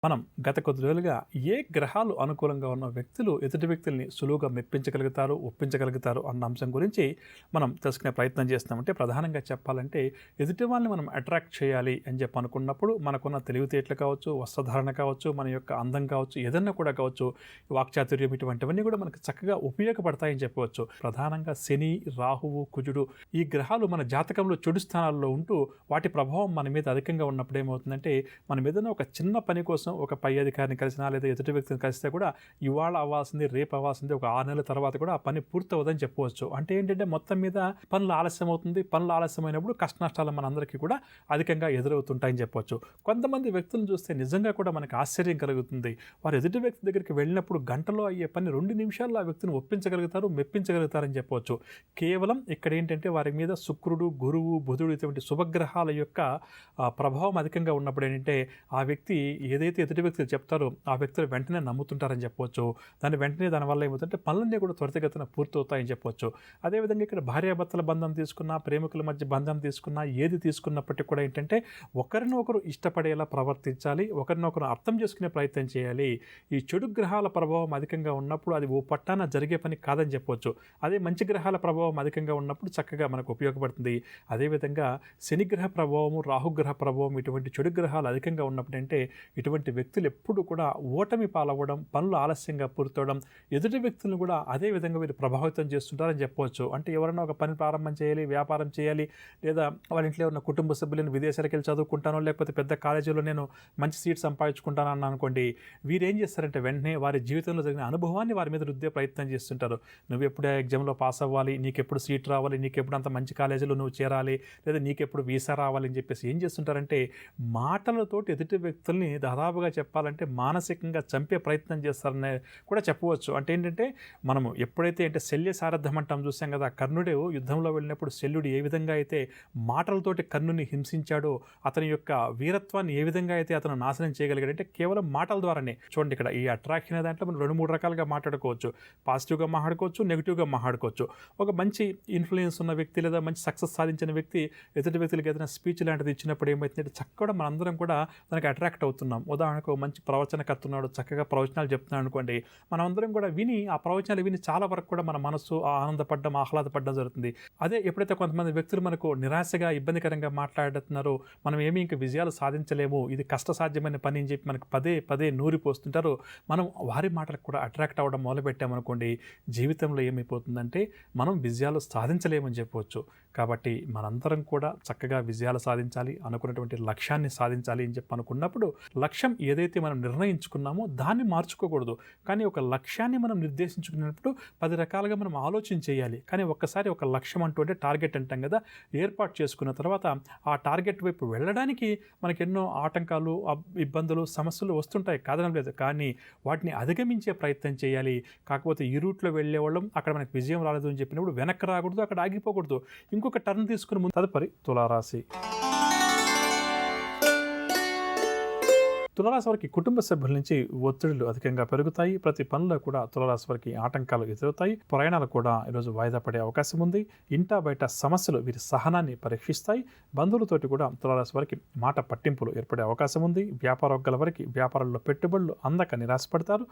మనం గత కొద్ది రోజులుగా ఏ గ్రహాలు అనుకూలంగా ఉన్న వ్యక్తులు ఎదుటి వ్యక్తుల్ని సులువుగా మెప్పించగలుగుతారు, ఒప్పించగలుగుతారు అన్న అంశం గురించి మనం తెలుసుకునే ప్రయత్నం చేస్తున్నామంటే ప్రధానంగా చెప్పాలంటే ఎదుటి వాళ్ళని మనం అట్రాక్ట్ చేయాలి అని చెప్పి అనుకున్నప్పుడు మనకున్న తెలివితేటలు కావచ్చు, వస్త్రధారణ కావచ్చు, మన యొక్క అందం కావచ్చు, ఏదన్నా కూడా కావచ్చు, వాక్చాతుర్యం ఇటువంటివన్నీ కూడా మనకు చక్కగా ఉపయోగపడతాయని చెప్పవచ్చు. ప్రధానంగా శని, రాహువు, కుజుడు ఈ గ్రహాలు మన జాతకంలో చెడు స్థానాల్లో ఉంటూ వాటి ప్రభావం మన మీద అధికంగా ఉన్నప్పుడు ఏమవుతుందంటే మనం ఏదైనా ఒక చిన్న పని కోసం ఒక పై అధికారిని కలిసినా లేదా ఎదుటి వ్యక్తిని కలిస్తే కూడా ఇవాళ అవ్వాల్సింది రేపు అవ్వాల్సింది ఒక 6 నెలల తర్వాత కూడా ఆ పని పూర్తవుదని చెప్పవచ్చు. అంటే ఏంటంటే మొత్తం మీద పనులు ఆలస్యం అవుతుంది. పనులు ఆలస్యమైనప్పుడు కష్ట నష్టాలు మనందరికీ కూడా అధికంగా ఎదురవుతుంటాయని చెప్పవచ్చు. కొంతమంది వ్యక్తులను చూస్తే నిజంగా కూడా మనకు ఆశ్చర్యం కలుగుతుంది. వారు ఎదుటి వ్యక్తి దగ్గరికి వెళ్ళినప్పుడు గంటలో అయ్యే పని 2 నిమిషాల్లో ఆ వ్యక్తిని ఒప్పించగలుగుతారు, మెప్పించగలుగుతారని చెప్పవచ్చు. కేవలం ఇక్కడ ఏంటంటే వారి మీద శుక్రుడు, గురువు, బుధుడు ఇటువంటి శుభగ్రహాల యొక్క ప్రభావం అధికంగా ఉన్నప్పుడు ఏంటంటే ఆ వ్యక్తి ఏదైతే ఎదుటి వ్యక్తులు చెప్తారో ఆ వ్యక్తులు వెంటనే నమ్ముతుంటారని చెప్పవచ్చు. దానివల్ల ఏమవుతుందంటే పనులన్నీ కూడా త్వరితగతిన పూర్తవుతాయని చెప్పవచ్చు. అదేవిధంగా ఇక్కడ భార్యాభర్తల బంధం తీసుకున్నా, ప్రేమికుల మధ్య బంధం తీసుకున్నా, ఏది తీసుకున్నప్పటికీ కూడా ఏంటంటే ఒకరినొకరు ఇష్టపడేలా ప్రవర్తించాలి, ఒకరినొకరు అర్థం చేసుకునే ప్రయత్నం చేయాలి. ఈ చెడు గ్రహాల ప్రభావం అధికంగా ఉన్నప్పుడు అది ఓ పట్టాన జరిగే పని కాదని చెప్పవచ్చు. అదే మంచి గ్రహాల ప్రభావం అధికంగా ఉన్నప్పుడు చక్కగా మనకు ఉపయోగపడుతుంది. అదేవిధంగా శనిగ్రహ ప్రభావము, రాహుగ్రహ ప్రభావం ఇటువంటి చెడు గ్రహాలు అధికంగా ఉన్నప్పుడు అంటే ఇటువంటి వ్యక్తులు ఎప్పుడు కూడా ఓటమి పాలవ్వడం, పనులు ఆలస్యంగా పూర్తవడం, ఎదుటి వ్యక్తులను కూడా అదే విధంగా వీరు ప్రభావితం చేస్తుంటారని చెప్పవచ్చు. అంటే ఎవరైనా ఒక పని ప్రారంభం చేయాలి, వ్యాపారం చేయాలి, లేదా వాళ్ళ ఇంట్లో ఉన్న కుటుంబ సభ్యులను విదేశాలకు వెళ్ళి చదువుకుంటానో లేకపోతే పెద్ద కాలేజీలో నేను మంచి సీట్ సంపాదించుకుంటాను అన్న అనుకోండి, వీరేం చేస్తారంటే వెంటనే వారి జీవితంలో జరిగిన అనుభవాన్ని వారి మీద రుద్దే ప్రయత్నం చేస్తుంటారు. నువ్వు ఎప్పుడు ఎగ్జామ్లో పాస్ అవ్వాలి, నీకెప్పుడు సీట్ రావాలి, నీకెప్పుడు అంత మంచి కాలేజీలో నువ్వు చేరాలి, లేదా నీకెప్పుడు వీసా రావాలి అని చెప్పేసి ఏం చేస్తుంటారంటే మాటలతోటి ఎదుటి వ్యక్తుల్ని దాదాపుగా చెప్పాలంటే మానసికంగా చంపే ప్రయత్నం చేస్తారనే కూడా చెప్పవచ్చు. అంటే ఏంటంటే మనము ఎప్పుడైతే అంటే శల్య సారథ్యం అంటాం చూసాం కదా, కర్ణుడు యుద్ధంలో వెళ్ళినప్పుడు శల్యుడు ఏ విధంగా అయితే మాటలతోటి కర్ణుని హింసించాడో, అతని యొక్క వీరత్వాన్ని ఏ విధంగా అయితే అతను నాశనం చేయగలిగాడంటే కేవలం మాటల ద్వారానే. చూడండి ఇక్కడ ఈ అట్రాక్షన్ అనే దాంట్లో మనం 2-3 రకాలుగా మాట్లాడుకోవచ్చు. పాజిటివ్గా మాట్లాడుకోవచ్చు, నెగిటివ్గా మాట్లాడుకోవచ్చు. ఒక మంచి ఇన్ఫ్లుయెన్స్ ఉన్న వ్యక్తి లేదా మంచి సక్సెస్ సాధించిన వ్యక్తి ఎదుటి వ్యక్తులకు ఏదైనా స్పీచ్ లాంటిది ఇచ్చినప్పుడు ఏమవుతుందంటే చక్కగా మనందరం కూడా దానికి అట్రాక్ట్ అవుతున్నాం. ఉదాహరణకు మంచి ప్రవచనకర్త ఉన్నాడు, చక్కగా ప్రవచనాలు చెప్తున్నాడు అనుకోండి, మనమందరం కూడా విని ఆ ప్రవచనాలు విని చాలా వరకు కూడా మన మనసు ఆనందపడడం, ఆహ్లాదపడడం జరుగుతుంది. అదే ఎప్పుడైతే కొంతమంది వ్యక్తులు మనకు నిరాశగా, ఇబ్బందికరంగా మాట్లాడుతున్నారో, మనం ఏమీ ఇంకా విజయాలు సాధించలేము, ఇది కష్టసాధ్యమైన పని అని చెప్పి మనకు పదే పదే నూరిపోస్తుంటారో, మనం వారి మాటలకు కూడా అట్రాక్ట్ అవ్వడం మొదలుపెట్టామనుకోండి, జీవితంలో ఏమైపోతుందంటే మనం విజయాలు సాధించలేమని చెప్పవచ్చు. కాబట్టి మనందరం కూడా చక్కగా విజయాలు సాధించాలి, అనుకున్నటువంటి లక్ష్యాన్ని సాధించాలి అని చెప్పి అనుకున్నప్పుడు లక్ష్యం ఏదైతే మనం నిర్ణయించుకున్నామో దాన్ని మార్చుకోకూడదు. కానీ ఒక లక్ష్యాన్ని మనం నిర్దేశించుకున్నప్పుడు 10 రకాలుగా మనం ఆలోచన చేయాలి. కానీ ఒక్కసారి ఒక లక్ష్యం అంటూ అంటే టార్గెట్ అంటాం కదా, ఏర్పాటు చేసుకున్న తర్వాత ఆ టార్గెట్ వైపు వెళ్ళడానికి మనకి ఎన్నో ఆటంకాలు, ఇబ్బందులు, సమస్యలు వస్తుంటాయి, కాదనం లేదు. కానీ వాటిని అధిగమించే ప్రయత్నం చేయాలి. కాకపోతే ఈ రూట్లో వెళ్ళేవాళ్ళం అక్కడ మనకి విజయం రాలేదు అని చెప్పినప్పుడు వెనక్కి రాకూడదు, అక్కడ ఆగిపోకూడదు, ఇంకొక టర్న్ తీసుకుని ముందు. తదుపరి తులారాశి. తులారాశి వారికి కుటుంబ సభ్యుల నుంచి ఒత్తిడులు అధికంగా పెరుగుతాయి. ప్రతి పనిలో కూడా తులారాశి వారికి ఆటంకాలు ఎదురవుతాయి. ప్రయాణాలు కూడా ఈరోజు వాయిదా పడే అవకాశం ఉంది. ఇంటా బయట సమస్యలు వీరి సహనాన్ని పరీక్షిస్తాయి. బంధువులతోటి కూడా తులారాశి వారికి మాట పట్టింపులు ఏర్పడే అవకాశం ఉంది. వ్యాపార వర్గాల వారికి వ్యాపారాల్లో పెట్టుబడులు అందక నిరాశపడతారు.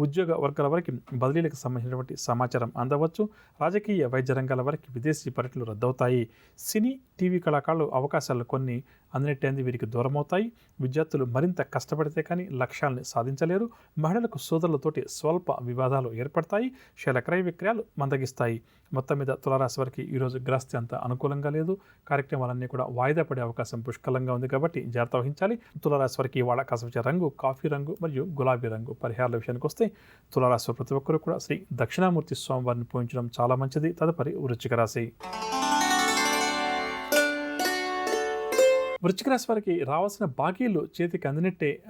ఉద్యోగ వర్గాల వారికి బదిలీలకు సంబంధించినటువంటి సమాచారం అందవచ్చు. రాజకీయ, వైద్య రంగాల వారికి విదేశీ పర్యటనలు రద్దవుతాయి. సినీ, టీవీ కళాకారులు అవకాశాలు కొన్ని అందినట్టేంది వీరికి దూరమవుతాయి. విద్యార్థులు మరింత కష్టపడితే కానీ లక్ష్యాలను సాధించలేరు. మహిళలకు సోదరులతోటి స్వల్ప వివాదాలు ఏర్పడతాయి. క్రయ విక్రయాలు మందగిస్తాయి. మొత్తం మీద తులారాశి వారికి ఈరోజు గ్రహస్థితి అంత అనుకూలంగా లేదు. కార్యక్రమాలన్నీ కూడా వాయిదా పడే అవకాశం పుష్కలంగా ఉంది కాబట్టి జాగ్రత్త వహించాలి. తులారాశి వారికి ఇవాళ కసవించే రంగు కాఫీ రంగు మరియు గులాబీ రంగు. పరిహారాల విషయానికి వస్తే తులారాశి ప్రతి ఒక్కరు కూడా శ్రీ దక్షిణామూర్తి స్వామివారిని పూజించడం చాలా మంచిది. తదుపరి వృశ్చిక రాశి. వృశ్చిక రాశి వారికి రావాల్సిన బాకీలు చేతికి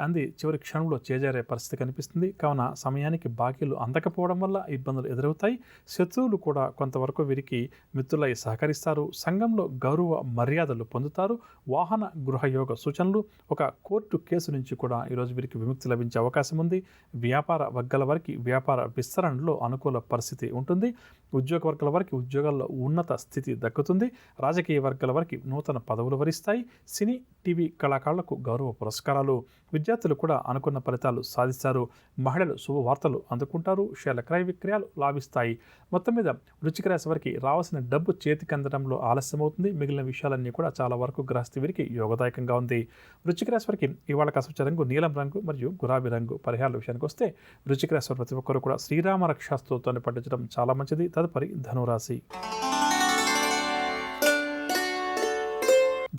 అంది చివరి క్షణంలో చేజారే పరిస్థితి కనిపిస్తుంది. కావున సమయానికి బాకీలు అందకపోవడం వల్ల ఇబ్బందులు ఎదురవుతాయి. శత్రువులు కూడా కొంతవరకు వీరికి మిత్రులై సహకరిస్తారు. సంఘంలో గౌరవ మర్యాదలు పొందుతారు. వాహన గృహయోగ సూచనలు. ఒక కోర్టు కేసు నుంచి కూడా ఈరోజు వీరికి విముక్తి లభించే అవకాశం ఉంది. వ్యాపార వర్గాల వారికి వ్యాపార విస్తరణలో అనుకూల పరిస్థితి ఉంటుంది. ఉద్యోగ వర్గాల వారికి ఉద్యోగాల్లో ఉన్నత స్థితి దక్కుతుంది. రాజకీయ వర్గాల వారికి నూతన పదవులు వరిస్తాయి. సినీ టీవీ కళాకారులకు గౌరవ పురస్కారాలు, విద్యార్థులు కూడా అనుకున్న ఫలితాలు సాధిస్తారు, మహిళలు శుభవార్తలు అందుకుంటారు, షేర్ల క్రయ విక్రయాలు లాభిస్తాయి. మొత్తం మీద వృశ్చిక రాశి వారికి రావాల్సిన డబ్బు చేతికి అందడంలో ఆలస్యమవుతుంది. మిగిలిన విషయాలన్నీ కూడా చాలా వరకు గ్రహస్థితి వీరికి యోగదాయకంగా ఉంది. వృశ్చిక రాశి వారికి ఇవాళ కసవచ్చ రంగు నీలం రంగు మరియు గులాబీ రంగు. పరిహారాల విషయానికి వస్తే వృశ్చిక రాశి వారు ప్రతి ఒక్కరు కూడా శ్రీరామ రక్షా స్తోత్రాన్ని పఠించడం చాలా మంచిది. తదుపరి ధనురాశి.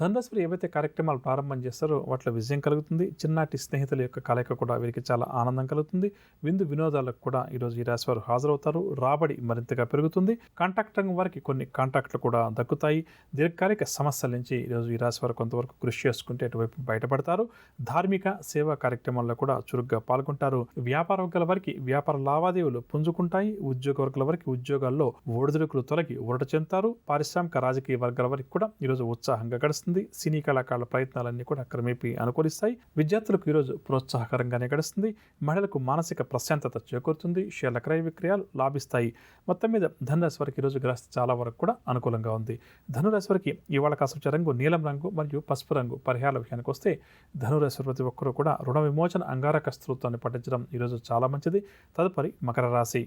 ధనురాశి ఏవైతే కార్యక్రమాలు ప్రారంభం చేస్తారో వాటిలో విజయం కలుగుతుంది. చిన్నటి స్నేహితుల యొక్క కలయిక కూడా వీరికి చాలా ఆనందం కలుగుతుంది. విందు వినోదాలకు కూడా ఈరోజు ఈ రాశి వారు హాజరవుతారు. రాబడి మరింతగా పెరుగుతుంది. కాంట్రాక్ట్ రంగం వారికి కొన్ని కాంట్రాక్టులు కూడా దక్కుతాయి. దీర్ఘకాలిక సమస్యల నుంచి ఈరోజు ఈ రాశి వారు కొంతవరకు కృషి చేసుకుంటే అటువైపు బయటపడతారు. ధార్మిక సేవా కార్యక్రమాల్లో కూడా చురుగ్గా పాల్గొంటారు. వ్యాపార వర్గాల వారికి వ్యాపార లావాదేవీలు పుంజుకుంటాయి. ఉద్యోగ వర్గాల వారికి ఉద్యోగాల్లో ఒడిదుడుకులు తొలగి ఊరట చెందుతారు. పారిశ్రామిక రాజకీయ వర్గాల వారికి కూడా ఈరోజు ఉత్సాహంగా గడుస్తుంది. సినీ కళాకారుల ప్రయత్నాలన్నీ కూడా క్రమేపీ అనుకూలిస్తాయి. విద్యార్థులకు ఈరోజు ప్రోత్సాహకరంగానే గడుస్తుంది. మహిళలకు మానసిక ప్రశాంతత చేకూరుతుంది. షేర్ల క్రయ విక్రయాలు లాభిస్తాయి. మొత్తం మీద ధనురాశి వారికి ఈరోజు గ్రహస్థితి చాలా వరకు కూడా అనుకూలంగా ఉంది. ధనురాశి వారికి ఇవాళ కసవచ్చ రంగు నీలం రంగు మరియు పసుపు రంగు. పరిహారాల విషయానికి వస్తే ధనురాశి ప్రతి ఒక్కరూ కూడా రుణ విమోచన అంగారక స్తోత్రాన్ని పఠించడం ఈరోజు చాలా మంచిది. తదుపరి మకర రాశి.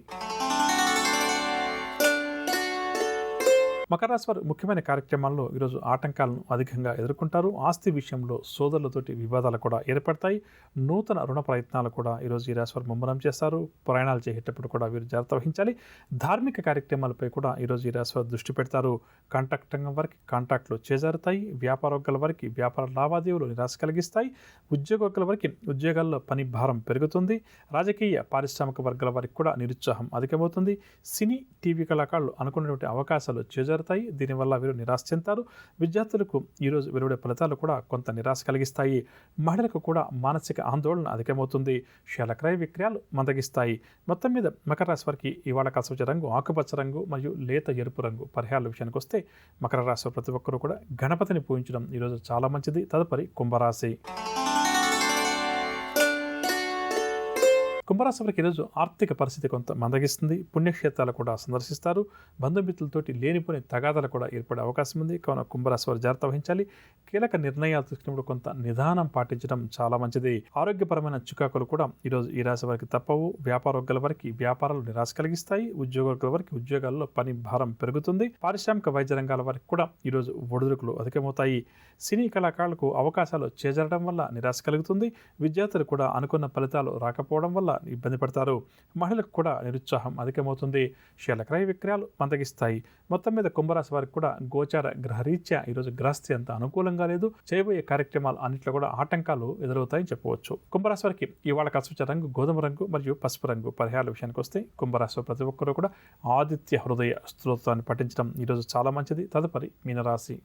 మకర రాశి వారు ముఖ్యమైన కార్యక్రమాల్లో ఈరోజు ఆటంకాలను అధికంగా ఎదుర్కొంటారు. ఆస్తి విషయంలో సోదరులతోటి వివాదాలు కూడా ఏర్పడతాయి. నూతన రుణ ప్రయత్నాలు కూడా ఈరోజు ఈ రాశి వారు ముమ్మరం చేస్తారు. ప్రయాణాలు చేసేటప్పుడు కూడా వీరు జాగ్రత్త వహించాలి. ధార్మిక కార్యక్రమాలపై కూడా ఈరోజు ఈ రాశి వారు దృష్టి పెడతారు. కాంట్రాక్ట్ రంగం వారికి కాంట్రాక్టులు చేజారుతాయి. వ్యాపార వర్గాల వారికి వ్యాపార లావాదేవీలు నిరాశ కలిగిస్తాయి. ఉద్యోగ వర్గాల వారికి ఉద్యోగాల్లో పని భారం పెరుగుతుంది. రాజకీయ పారిశ్రామిక వర్గాల వారికి కూడా నిరుత్సాహం అధికమవుతుంది. సినీ టీవీ కళాకారులు అనుకున్నటువంటి అవకాశాలు చేజారుతాయి. దీనివల్ల వీరు నిరాశ చెందుతారు. విద్యార్థులకు ఈరోజు వెలువడే ఫలితాలు కూడా కొంత నిరాశ కలిగిస్తాయి. మహిళలకు కూడా మానసిక ఆందోళన అధికమవుతుంది. షేర్ల క్రయ విక్రయాలు మందగిస్తాయి. మొత్తం మీద మకర రాశి వారికి ఇవాళ కసవచ్చ రంగు ఆకుపచ్చ రంగు మరియు లేత ఎరుపు రంగు. పరిహారాల విషయానికి వస్తే మకర రాశి ప్రతి ఒక్కరూ కూడా గణపతిని పూజించడం ఈరోజు చాలా మంచిది. తదుపరి కుంభరాశి. కుంభరాశి వారికి ఈరోజు ఆర్థిక పరిస్థితి కొంత మందగిస్తుంది. పుణ్యక్షేత్రాలు కూడా సందర్శిస్తారు. బంధుమిత్రులతోటి లేనిపోని తగాదాలు కూడా ఏర్పడే అవకాశం ఉంది. కావున కుంభరాశి వారు జాగ్రత్త వహించాలి. కీలక నిర్ణయాలు తీసుకున్నప్పుడు కొంత నిదానం పాటించడం చాలా మంచిది. ఆరోగ్యపరమైన చికాకులు కూడా ఈరోజు ఈ రాశి వారికి తప్పవు. వ్యాపార వర్గాల వారికి వ్యాపారాలు నిరాశ కలిగిస్తాయి. ఉద్యోగ వర్గాల వారికి ఉద్యోగాల్లో పని భారం పెరుగుతుంది. పారిశ్రామిక వైద్య రంగాల వారికి కూడా ఈరోజు ఒడిదుడుకులు అధికమవుతాయి. సినీ కళాకారులకు అవకాశాలు చేజరడం వల్ల నిరాశ కలుగుతుంది. విద్యార్థులు కూడా అనుకున్న ఫలితాలు రాకపోవడం వల్ల ఇబ్బంది పడతారు. మహిళలకు కూడా నిరుత్సాహం అధికమవుతుంది. షేర్ల క్రయ విక్రయాలు మందగిస్తాయి. మొత్తం మీద కుంభరాశి వారికి కూడా గోచార గ్రహరీత్యా ఈరోజు గ్రహస్థితి అంత అనుకూలంగా లేదు. చేయబోయే కార్యక్రమాలు అన్నింటిలో కూడా ఆటంకాలు ఎదురవుతాయని చెప్పవచ్చు. కుంభరాశి వారికి ఇవాళ కసవచ్చ రంగు గోధుమ రంగు మరియు పసుపు రంగు. పరిహారాల విషయానికి వస్తే కుంభరాశి ప్రతి ఒక్కరూ కూడా ఆదిత్య హృదయ స్తోత్రాన్ని పఠించడం ఈరోజు చాలా మంచిది. తదుపరి మీనరాశి.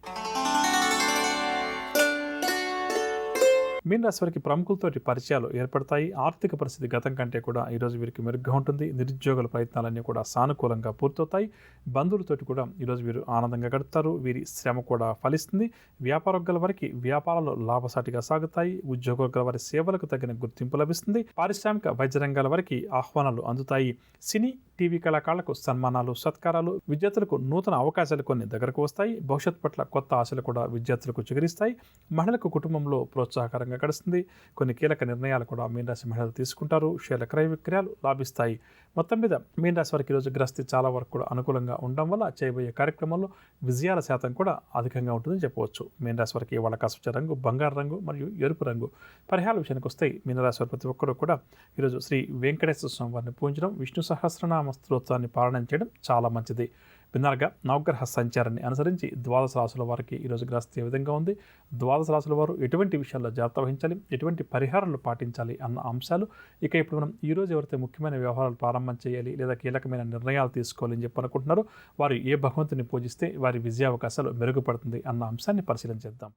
మీన రాశి వారికి ప్రముఖులతోటి పరిచయాలు ఏర్పడతాయి. ఆర్థిక పరిస్థితి గతం కంటే కూడా ఈరోజు వీరికి మెరుగ్గా ఉంటుంది. నిరుద్యోగుల ప్రయత్నాలన్నీ కూడా సానుకూలంగా పూర్తవుతాయి. బంధువులతోటి కూడా ఈరోజు వీరు ఆనందంగా గడుపుతారు. వీరి శ్రమ కూడా ఫలిస్తుంది. వ్యాపార వర్గాల వారికి వ్యాపారాలు లాభసాటిగా సాగుతాయి. ఉద్యోగ వర్గాల వారి సేవలకు తగిన గుర్తింపు లభిస్తుంది. పారిశ్రామిక వైద్య రంగాల వారికి ఆహ్వానాలు అందుతాయి. సినీ టీవీ కళాకారులకు సన్మానాలు సత్కారాలు. విద్యార్థులకు నూతన అవకాశాలు కొన్ని దగ్గరకు వస్తాయి. భవిష్యత్ పట్ల కొత్త ఆశలు కూడా విద్యార్థులకు చిగురిస్తాయి. మహిళలకు కుటుంబంలో ప్రోత్సాహకరంగా గడుస్తుంది. కొన్ని కీలక నిర్ణయాలు కూడా మీనరాశి మహిళలు తీసుకుంటారు. షేర్ల క్రయ విక్రయాలు లాభిస్తాయి. మొత్తం మీద మీనరాశి వారికి ఈరోజు గ్రహస్థితి చాలా వరకు కూడా అనుకూలంగా ఉండడం వల్ల చేయబోయే కార్యక్రమంలో విజయాల శాతం కూడా అధికంగా ఉంటుందని చెప్పవచ్చు. మీనరాశి వారికి ఇవాళ కసవచ్చ రంగు బంగారు రంగు మరియు ఎరుపు రంగు. పరిహారాల విషయానికి వస్తే మీనరాశి వారి ప్రతి ఒక్కరూ కూడా ఈరోజు శ్రీ వెంకటేశ్వర స్వామి వారిని పూజించడం, విష్ణు సహస్రనామ స్తోత్రాన్ని పారాయణం చేయడం చాలా మంచిది. భిన్నాలుగా నవగ్రహ సంచారాన్ని అనుసరించి ద్వాదశ రాశుల వారికి ఈరోజు గ్రహస్థితి ఏ విధంగా ఉంది, ద్వాదశ రాశుల వారు ఎటువంటి విషయాల్లో జాగ్రత్త వహించాలి, ఎటువంటి పరిహారాలు పాటించాలి అన్న అంశాలు ఇప్పుడు మనం ఈరోజు ఎవరైతే ముఖ్యమైన వ్యవహారాలు ప్రారంభం చేయాలి లేదా కీలకమైన నిర్ణయాలు తీసుకోవాలి అని చెప్పి అనుకుంటున్నారో వారు ఏ భగవంతుని పూజిస్తే వారి విజయావకాశాలు మెరుగుపడుతుంది అన్న అంశాన్ని పరిశీలించేద్దాం.